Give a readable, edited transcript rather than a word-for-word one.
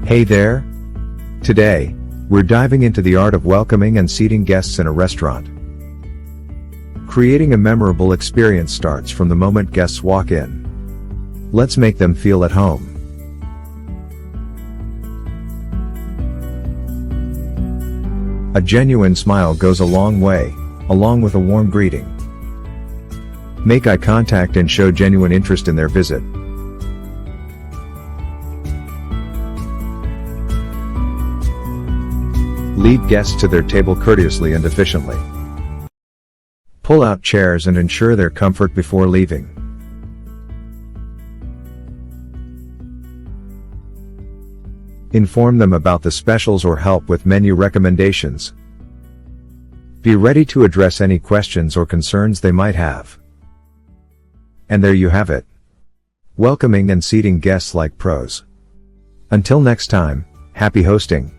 Hey there! Today, we're diving into the art of welcoming and seating guests in a restaurant. Creating a memorable experience starts from the moment guests walk in. Let's make them feel at home. A genuine smile goes a long way, along with a warm greeting. Make eye contact and show genuine interest in their visit. Lead guests to their table courteously and efficiently. Pull out chairs and ensure their comfort before leaving. Inform them about the specials or help with menu recommendations. Be ready to address any questions or concerns they might have. And there you have it. Welcoming and seating guests like pros. Until next time, happy hosting.